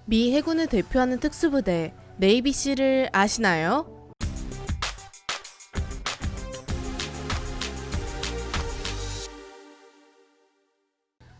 미 해군을 대표하는 특수부대 네이비실을 아시나요?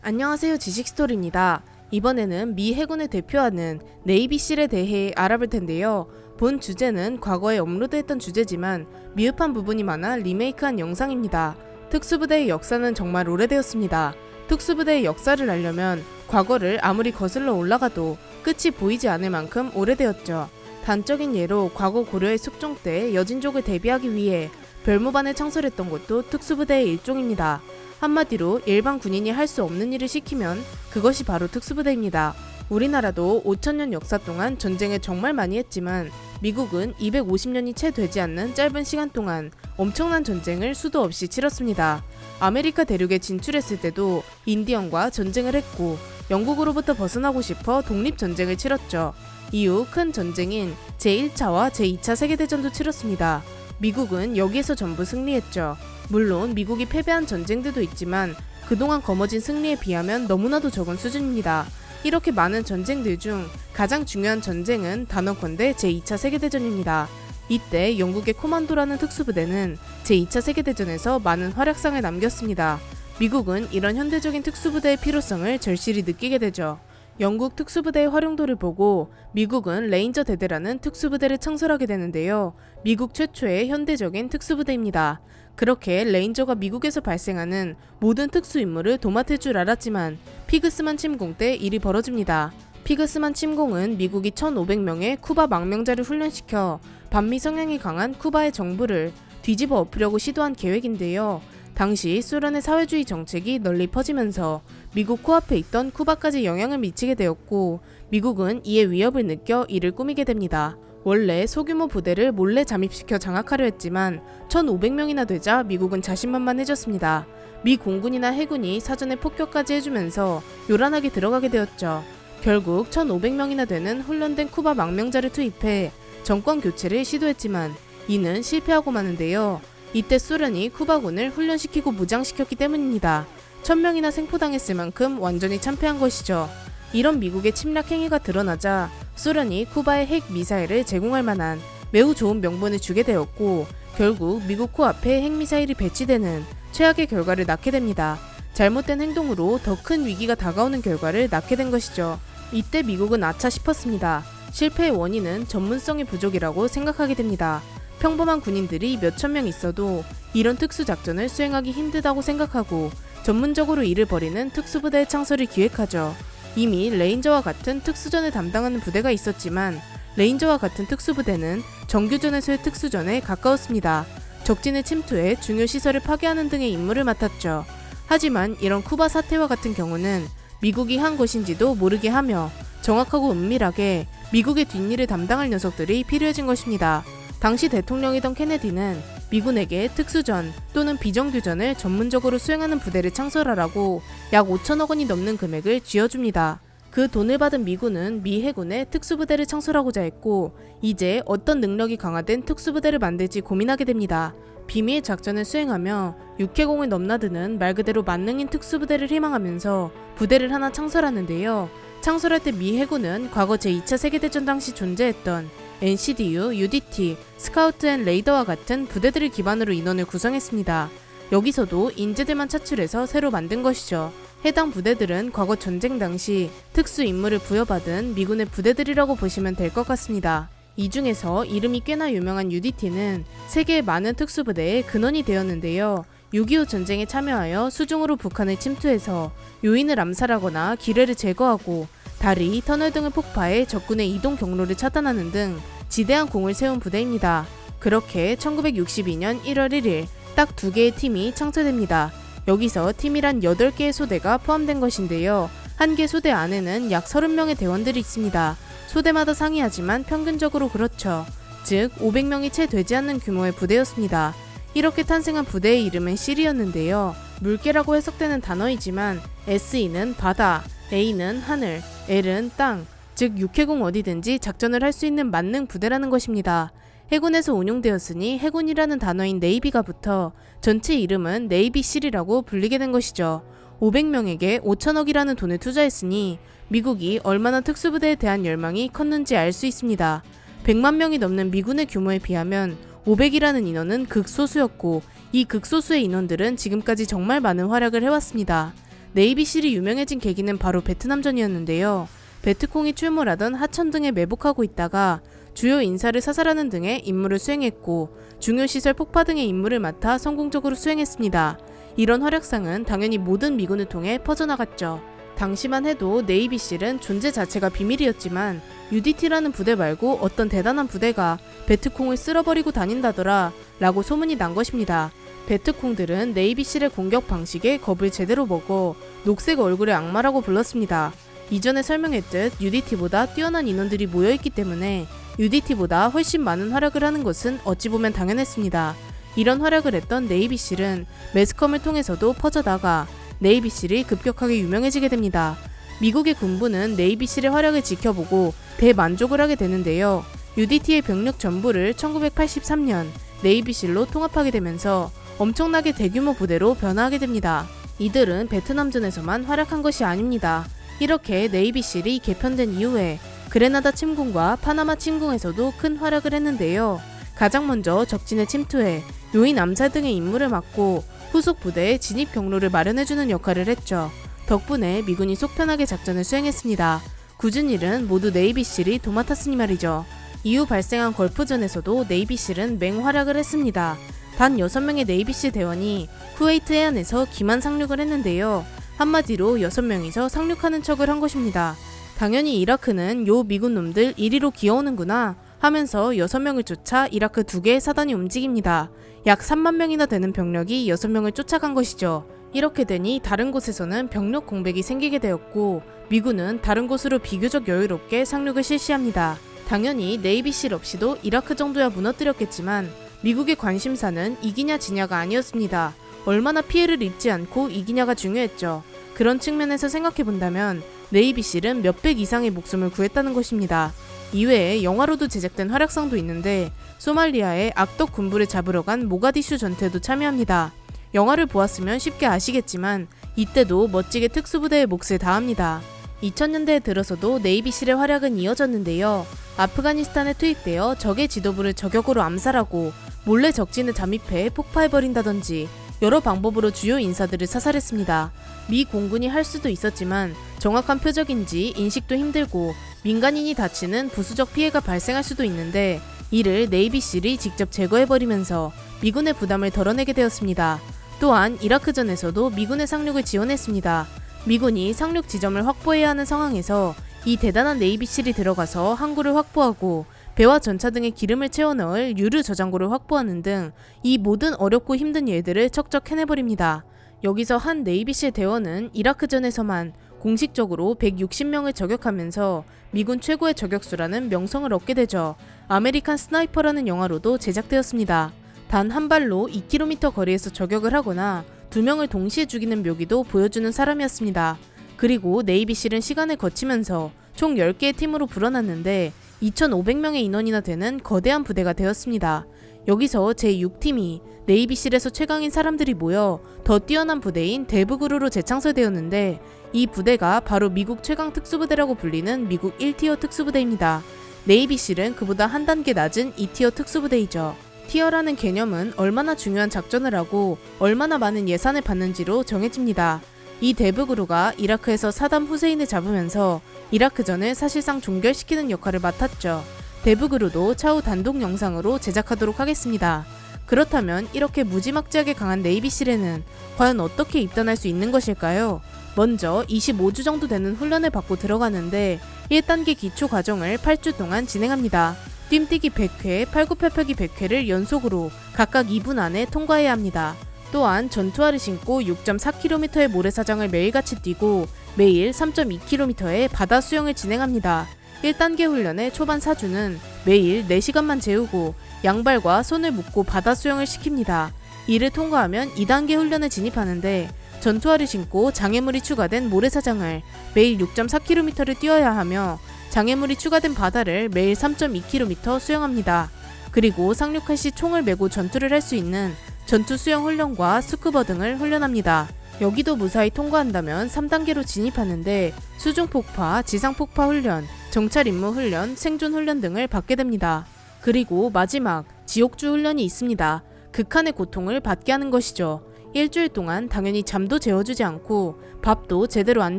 안녕하세요, 지식스토리입니다. 이번에는 미 해군을 대표하는 네이비실에 대해 알아볼 텐데요. 본 주제는 과거에 업로드했던 주제지만 미흡한 부분이 많아 리메이크한 영상입니다. 특수부대의 역사는 정말 오래되었습니다. 특수부대의 역사를 알려면 과거를 아무리 거슬러 올라가도 끝이 보이지 않을 만큼 오래되었죠. 단적인 예로 과거 고려의 숙종 때 여진족을 대비하기 위해 별무반을 창설했던 것도 특수부대의 일종입니다. 한마디로 일반 군인이 할 수 없는 일을 시키면 그것이 바로 특수부대입니다. 우리나라도 5,000년 역사 동안 전쟁을 정말 많이 했지만 미국은 250년이 채 되지 않는 짧은 시간 동안 엄청난 전쟁을 수도 없이 치렀습니다. 아메리카 대륙에 진출했을 때도 인디언과 전쟁을 했고 영국으로부터 벗어나고 싶어 독립전쟁을 치렀죠. 이후 큰 전쟁인 제1차와 제2차 세계대전도 치렀습니다. 미국은 여기에서 전부 승리했죠. 물론 미국이 패배한 전쟁들도 있지만 그동안 거머쥔 승리에 비하면 너무나도 적은 수준입니다. 이렇게 많은 전쟁들 중 가장 중요한 전쟁은 단언컨대 제2차 세계대전입니다. 이때 영국의 코만도라는 특수부대는 제2차 세계대전에서 많은 활약상을 남겼습니다. 미국은 이런 현대적인 특수부대의 필요성을 절실히 느끼게 되죠. 영국 특수부대의 활용도를 보고 미국은 레인저 대대라는 특수부대를 창설하게 되는데요. 미국 최초의 현대적인 특수부대입니다. 그렇게 레인저가 미국에서 발생하는 모든 특수임무를 도맡을 줄 알았지만 피그스만 침공 때 일이 벌어집니다. 피그스만 침공은 미국이 1,500명의 쿠바 망명자를 훈련시켜 반미 성향이 강한 쿠바의 정부를 뒤집어 엎으려고 시도한 계획인데요. 당시 소련의 사회주의 정책이 널리 퍼지면서 미국 코앞에 있던 쿠바까지 영향을 미치게 되었고 미국은 이에 위협을 느껴 이를 꾸미게 됩니다. 원래 소규모 부대를 몰래 잠입시켜 장악하려 했지만 1,500명이나 되자 미국은 자신만만해졌습니다. 미 공군이나 해군이 사전에 폭격까지 해주면서 요란하게 들어가게 되었죠. 결국 1,500명이나 되는 훈련된 쿠바 망명자를 투입해 정권 교체를 시도했지만 이는 실패하고 마는데요. 이때 소련이 쿠바군을 훈련시키고 무장시켰기 때문입니다. 1,000명이나 생포당했을 만큼 완전히 참패한 것이죠. 이런 미국의 침략 행위가 드러나자 소련이 쿠바에 핵 미사일을 제공할 만한 매우 좋은 명분을 주게 되었고 결국 미국 코앞에 핵미사일이 배치되는 최악의 결과를 낳게 됩니다. 잘못된 행동으로 더 큰 위기가 다가오는 결과를 낳게 된 것이죠. 이때 미국은 아차 싶었습니다. 실패의 원인은 전문성의 부족이라고 생각하게 됩니다. 평범한 군인들이 몇천 명 있어도 이런 특수작전을 수행하기 힘들다고 생각하고 전문적으로 일을 벌이는 특수부대의 창설을 기획하죠. 이미 레인저와 같은 특수전을 담당하는 부대가 있었지만 레인저와 같은 특수부대는 정규전에서의 특수전에 가까웠습니다. 적진을 침투해 중요 시설을 파괴하는 등의 임무를 맡았죠. 하지만 이런 쿠바 사태와 같은 경우는 미국이 한 것인지도 모르게 하며 정확하고 은밀하게 미국의 뒷일을 담당할 녀석들이 필요해진 것입니다. 당시 대통령이던 케네디는 미군에게 특수전 또는 비정규전을 전문적으로 수행하는 부대를 창설하라고 약 5천억 원이 넘는 금액을 쥐어줍니다. 그 돈을 받은 미군은 미 해군에 특수부대를 창설하고자 했고 이제 어떤 능력이 강화된 특수부대를 만들지 고민하게 됩니다. 비밀 작전을 수행하며 육해공을 넘나드는 말 그대로 만능인 특수부대를 희망하면서 부대를 하나 창설하는데요. 창설할 때 미 해군은 과거 제2차 세계대전 당시 존재했던 NCDU, UDT, 스카우트 앤 레이더와 같은 부대들을 기반으로 인원을 구성했습니다. 여기서도 인재들만 차출해서 새로 만든 것이죠. 해당 부대들은 과거 전쟁 당시 특수 임무를 부여받은 미군의 부대들이라고 보시면 될 것 같습니다. 이 중에서 이름이 꽤나 유명한 UDT는 세계의 많은 특수부대의 근원이 되었는데요. 6.25 전쟁에 참여하여 수중으로 북한을 침투해서 요인을 암살하거나 기뢰를 제거하고 다리, 터널 등을 폭파해 적군의 이동 경로를 차단하는 등 지대한 공을 세운 부대입니다. 그렇게 1962년 1월 1일 딱 2개의 팀이 창설됩니다. 여기서 팀이란 8개의 소대가 포함된 것인데요. 한 개 소대 안에는 약 30명의 대원들이 있습니다. 소대마다 상이하지만 평균적으로 그렇죠. 즉 500명이 채 되지 않는 규모의 부대였습니다. 이렇게 탄생한 부대의 이름은 C이었는데요. 물개라고 해석되는 단어이지만 SE는 바다, A는 하늘, L은 땅, 즉 육해공 어디든지 작전을 할 수 있는 만능 부대라는 것입니다. 해군에서 운용되었으니 해군이라는 단어인 네이비가 붙어 전체 이름은 네이비실이라고 불리게 된 것이죠. 500명에게 5천억이라는 돈을 투자했으니 미국이 얼마나 특수부대에 대한 열망이 컸는지 알 수 있습니다. 100만 명이 넘는 미군의 규모에 비하면 500이라는 인원은 극소수였고, 이 극소수의 인원들은 지금까지 정말 많은 활약을 해왔습니다. 네이비실이 유명해진 계기는 바로 베트남전이었는데요. 베트콩이 출몰하던 하천 등에 매복하고 있다가 주요 인사를 사살하는 등의 임무를 수행했고, 중요시설 폭파 등의 임무를 맡아 성공적으로 수행했습니다. 이런 활약상은 당연히 모든 미군을 통해 퍼져나갔죠. 당시만 해도 네이비실은 존재 자체가 비밀이었지만 UDT라는 부대 말고 어떤 대단한 부대가 베트콩을 쓸어버리고 다닌다더라 라고 소문이 난 것입니다. 베트콩들은 네이비실의 공격 방식에 겁을 제대로 먹어 녹색 얼굴의 악마라고 불렀습니다. 이전에 설명했듯 UDT보다 뛰어난 인원들이 모여있기 때문에 UDT보다 훨씬 많은 활약을 하는 것은 어찌 보면 당연했습니다. 이런 활약을 했던 네이비실은 매스컴을 통해서도 퍼져나가 네이비실이 급격하게 유명해지게 됩니다. 미국의 군부는 네이비실의 활약을 지켜보고 대만족을 하게 되는데요. UDT의 병력 전부를 1983년 네이비실로 통합하게 되면서 엄청나게 대규모 부대로 변화하게 됩니다. 이들은 베트남전에서만 활약한 것이 아닙니다. 이렇게 네이비실이 개편된 이후에 그레나다 침공과 파나마 침공에서도 큰 활약을 했는데요. 가장 먼저 적진에 침투해 요인 암살 등의 임무를 맡고 후속 부대의 진입 경로를 마련해주는 역할을 했죠. 덕분에 미군이 속 편하게 작전을 수행했습니다. 굳은 일은 모두 네이비실이 도맡았으니 말이죠. 이후 발생한 걸프전에서도 네이비실은 맹활약을 했습니다. 단 6명의 네이비실 대원이 쿠웨이트 해안에서 기만 상륙을 했는데요. 한마디로 6명이서 상륙하는 척을 한 것입니다. 당연히 이라크는 요 미군 놈들 이리로 기어오는구나 하면서 6명을 쫓아 이라크 2개의 사단이 움직입니다. 약 3만 명이나 되는 병력이 6명을 쫓아간 것이죠. 이렇게 되니 다른 곳에서는 병력 공백이 생기게 되었고, 미군은 다른 곳으로 비교적 여유롭게 상륙을 실시합니다. 당연히 네이비실 없이도 이라크 정도야 무너뜨렸겠지만 미국의 관심사는 이기냐 지냐가 아니었습니다. 얼마나 피해를 입지 않고 이기냐가 중요했죠. 그런 측면에서 생각해본다면 네이비실은 몇백 이상의 목숨을 구했다는 것입니다. 이외에 영화로도 제작된 활약상도 있는데 소말리아의 악덕 군부를 잡으러 간 모가디슈 전투에도 참여합니다. 영화를 보았으면 쉽게 아시겠지만 이때도 멋지게 특수부대의 몫을 다합니다. 2000년대에 들어서도 네이비실의 활약은 이어졌는데요. 아프가니스탄에 투입되어 적의 지도부를 저격으로 암살하고 몰래 적진을 잠입해 폭파해버린다든지 여러 방법으로 주요 인사들을 사살했습니다. 미 공군이 할 수도 있었지만 정확한 표적인지 인식도 힘들고 민간인이 다치는 부수적 피해가 발생할 수도 있는데 이를 네이비실이 직접 제거해버리면서 미군의 부담을 덜어내게 되었습니다. 또한 이라크전에서도 미군의 상륙을 지원했습니다. 미군이 상륙 지점을 확보해야 하는 상황에서 이 대단한 네이비실이 들어가서 항구를 확보하고 배와 전차 등의 기름을 채워 넣을 유류 저장고를 확보하는 등 이 모든 어렵고 힘든 일들을 척척 해내버립니다. 여기서 한 네이비실 대원은 이라크전에서만 공식적으로 160명을 저격하면서 미군 최고의 저격수라는 명성을 얻게 되죠. 아메리칸 스나이퍼라는 영화로도 제작되었습니다. 단 한 발로 2km 거리에서 저격을 하거나 2명을 동시에 죽이는 묘기도 보여주는 사람이었습니다. 그리고 네이비실은 시간을 거치면서 총 10개의 팀으로 불어났는데 2,500명의 인원이나 되는 거대한 부대가 되었습니다. 여기서 제6팀이 네이비실에서 최강인 사람들이 모여 더 뛰어난 부대인 데브그루로 재창설되었는데 이 부대가 바로 미국 최강 특수부대라고 불리는 미국 1티어 특수부대입니다. 네이비실은 그보다 한 단계 낮은 2티어 특수부대이죠. 티어라는 개념은 얼마나 중요한 작전을 하고 얼마나 많은 예산을 받는지로 정해집니다. 이 데브그루가 이라크에서 사담 후세인을 잡으면서 이라크전을 사실상 종결시키는 역할을 맡았죠. 데브그루도 차후 단독 영상으로 제작하도록 하겠습니다. 그렇다면 이렇게 무지막지하게 강한 네이비실에는 과연 어떻게 입단할 수 있는 것일까요? 먼저 25주 정도 되는 훈련을 받고 들어가는데 1단계 기초 과정을 8주 동안 진행합니다. 뜀뛰기 100회, 팔굽혀펴기 100회를 연속으로 각각 2분 안에 통과해야 합니다. 또한 전투화를 신고 6.4km의 모래사장을 매일같이 뛰고 매일 3.2km의 바다 수영을 진행합니다. 1단계 훈련의 초반 4주는 매일 4시간만 재우고 양발과 손을 묶고 바다 수영을 시킵니다. 이를 통과하면 2단계 훈련에 진입하는데 전투화를 신고 장애물이 추가된 모래사장을 매일 6.4km를 뛰어야 하며 장애물이 추가된 바다를 매일 3.2km 수영합니다. 그리고 상륙할 시 총을 메고 전투를 할 수 있는 전투 수영 훈련과 스쿠버 등을 훈련합니다. 여기도 무사히 통과한다면 3단계로 진입하는데 수중폭파, 지상폭파 훈련, 정찰 임무 훈련, 생존 훈련 등을 받게 됩니다. 그리고 마지막 지옥주 훈련이 있습니다. 극한의 고통을 받게 하는 것이죠. 일주일 동안 당연히 잠도 재워주지 않고 밥도 제대로 안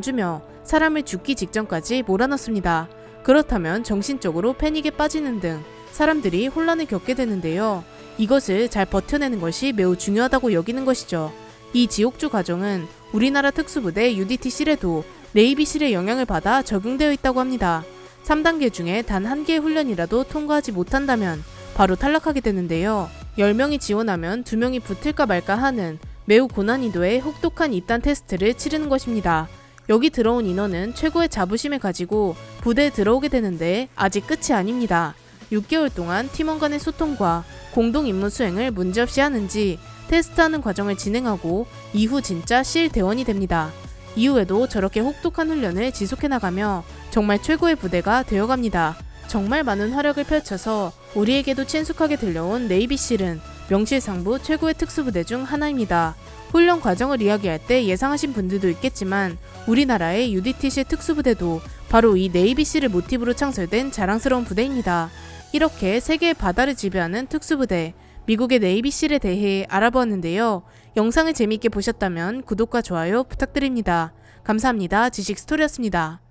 주며 사람을 죽기 직전까지 몰아넣습니다. 그렇다면 정신적으로 패닉에 빠지는 등 사람들이 혼란을 겪게 되는데요. 이것을 잘 버텨내는 것이 매우 중요하다고 여기는 것이죠. 이 지옥주 과정은 우리나라 특수부대 UDTC에도 네이비실의 영향을 받아 적용되어 있다고 합니다. 3단계 중에 단 한 개의 훈련이라도 통과하지 못한다면 바로 탈락하게 되는데요. 10명이 지원하면 2명이 붙을까 말까 하는 매우 고난이도의 혹독한 입단 테스트를 치르는 것입니다. 여기 들어온 인원은 최고의 자부심을 가지고 부대에 들어오게 되는데 아직 끝이 아닙니다. 6개월 동안 팀원 간의 소통과 공동 임무 수행을 문제없이 하는지 테스트하는 과정을 진행하고 이후 진짜 실 대원이 됩니다. 이후에도 저렇게 혹독한 훈련을 지속해 나가며 정말 최고의 부대가 되어갑니다. 정말 많은 활약을 펼쳐서 우리에게도 친숙하게 들려온 네이비실은 명실상부 최고의 특수부대 중 하나입니다. 훈련 과정을 이야기할 때 예상하신 분들도 있겠지만 우리나라의 UDTC 특수부대도 바로 이 네이비실을 모티브로 창설된 자랑스러운 부대입니다. 이렇게 세계의 바다를 지배하는 특수부대, 미국의 네이비실에 대해 알아보았는데요. 영상을 재미있게 보셨다면 구독과 좋아요 부탁드립니다. 감사합니다. 지식스토리였습니다.